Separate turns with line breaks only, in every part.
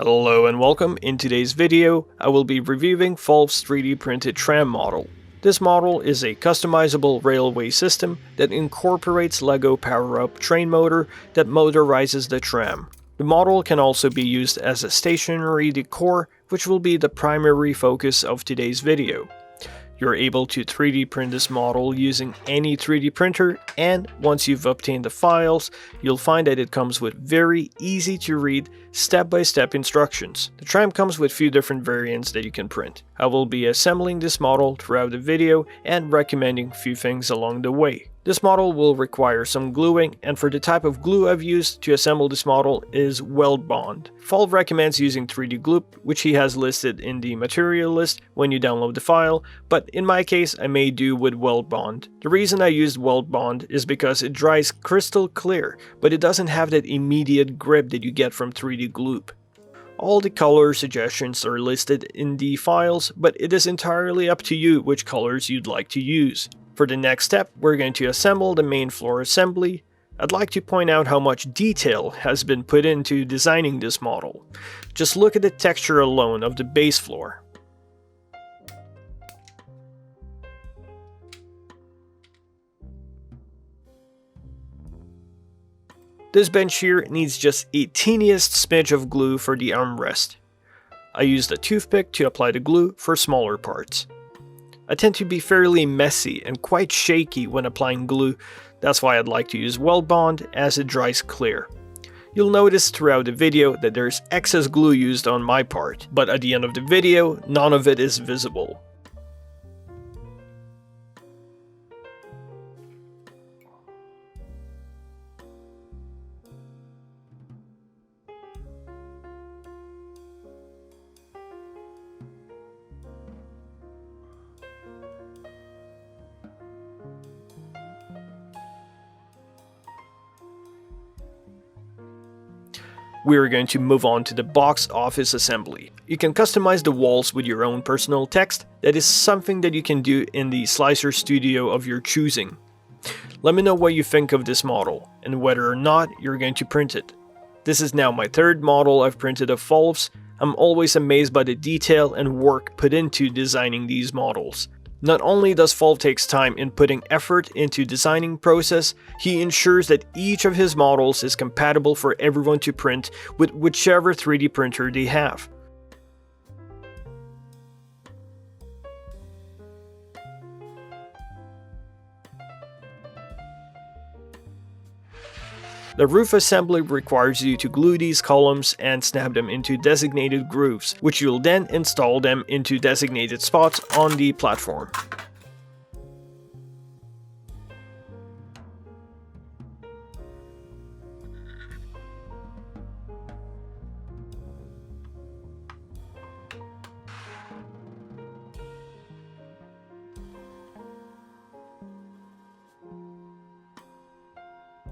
Hello and welcome. In today's video, I will be reviewing Volv's 3D printed tram model. This model is a customizable railway system that incorporates LEGO power-up train motor that motorizes the tram. The model can also be used as a stationary decor, which will be the primary focus of today's video. You're able to 3D print this model using any 3D printer, and once you've obtained the files, you'll find that it comes with very easy to read step-by-step instructions. The tram comes with few different variants that you can print. I will be assembling this model throughout the video and recommending few things along the way. This model will require some gluing, and for the type of glue I've used to assemble this model is weld bond. Volv recommends using 3D glue, which he has listed in the material list when you download the file, but in my case I may do with weld bond. The reason I used weld bond is because it dries crystal clear, but it doesn't have that immediate grip that you get from 3D glue. All the color suggestions are listed in the files, but it is entirely up to you which colors you'd like to use. For the next step, we're going to assemble the main floor assembly. I'd like to point out how much detail has been put into designing this model. Just look at the texture alone of the base floor. This bench here needs just a teeniest smidge of glue for the armrest. I used a toothpick to apply the glue for smaller parts. I tend to be fairly messy and quite shaky when applying glue, that's why I'd like to use weld bond as it dries clear. You'll notice throughout the video that there's excess glue used on my part, but at the end of the video, none of it is visible. We are going to move on to the box office assembly. You can customize the walls with your own personal text. That is something that you can do in the slicer studio of your choosing. Let me know what you think of this model and whether or not you're going to print it. This is now my third model I've printed of Volv's. I'm always amazed by the detail and work put into designing these models. Not only does Volv takes time in putting effort into designing process, he ensures that each of his models is compatible for everyone to print with whichever 3D printer they have. The roof assembly requires you to glue these columns and snap them into designated grooves, which you'll then install them into designated spots on the platform.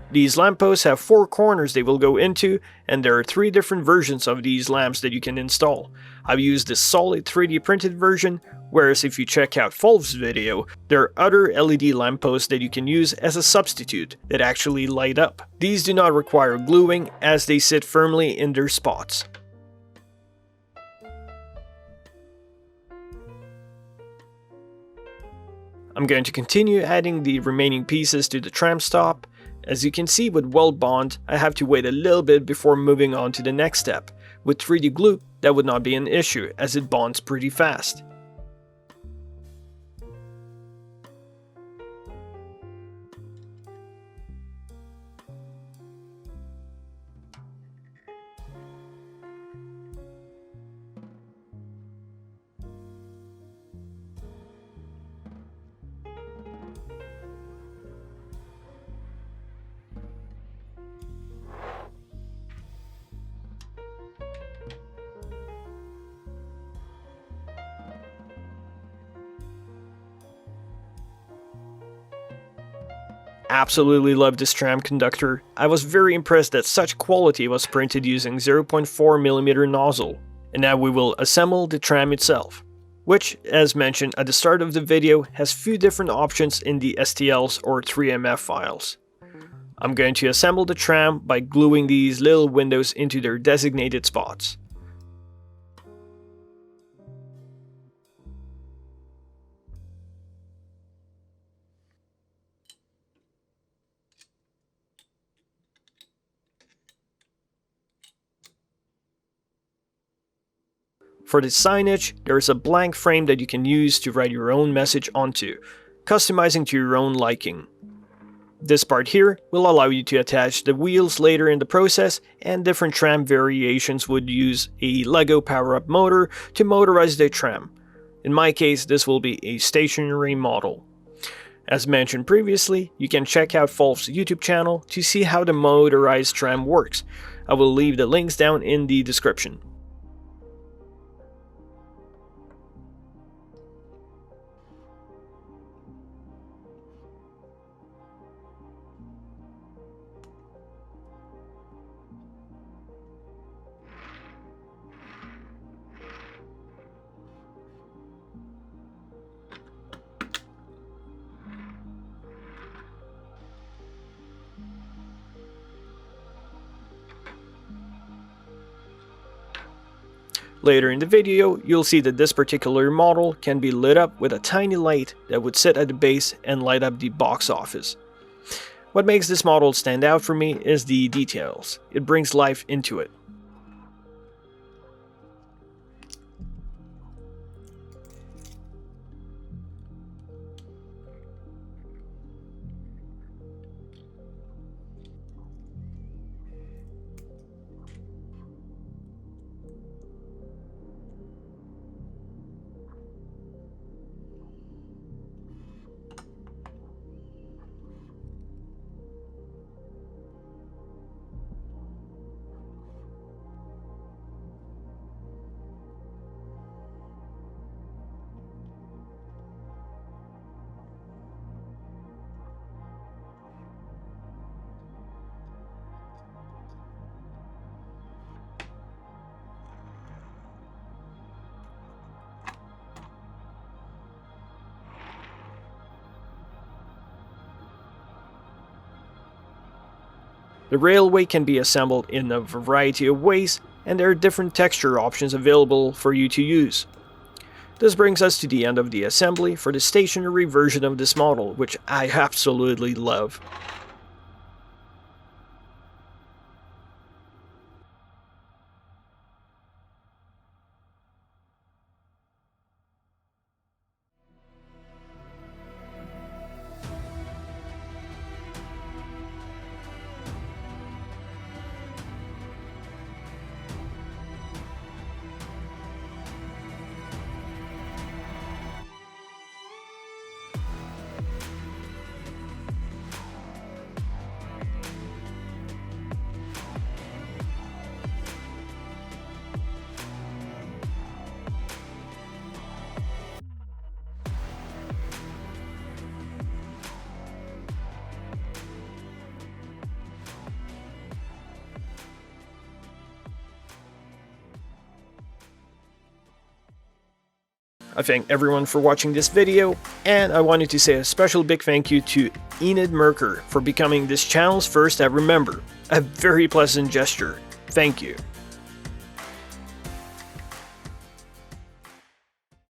These lampposts have 4 corners they will go into, and there are 3 different versions of these lamps that you can install. I've used this solid 3D printed version, whereas if you check out Volv's video, there are other LED lampposts that you can use as a substitute that actually light up. These do not require gluing as they sit firmly in their spots. I'm going to continue adding the remaining pieces to the tram stop. As you can see with weld bond, I have to wait a little bit before moving on to the next step. With 3D glue, that would not be an issue as it bonds pretty fast. Absolutely love this tram conductor. I was very impressed that such quality was printed using 0.4mm nozzle. And now we will assemble the tram itself, which, as mentioned at the start of the video, has few different options in the STLs or 3MF files. I'm going to assemble the tram by gluing these little windows into their designated spots. For the signage, there is a blank frame that you can use to write your own message onto, customizing to your own liking. This part here will allow you to attach the wheels later in the process, and different tram variations would use a Lego power-up motor to motorize the tram. In my case, this will be a stationary model. As mentioned previously, you can check out Volf's YouTube channel to see how the motorized tram works. I will leave the links down in the description. Later in the video, you'll see that this particular model can be lit up with a tiny light that would sit at the base and light up the box office. What makes this model stand out for me is the details. It brings life into it. The railway can be assembled in a variety of ways, and there are different texture options available for you to use. This brings us to the end of the assembly for the stationary version of this model, which I absolutely love. I thank everyone for watching this video, and I wanted to say a special big thank you to Enid Merker for becoming this channel's first ever member. A very pleasant gesture. Thank you.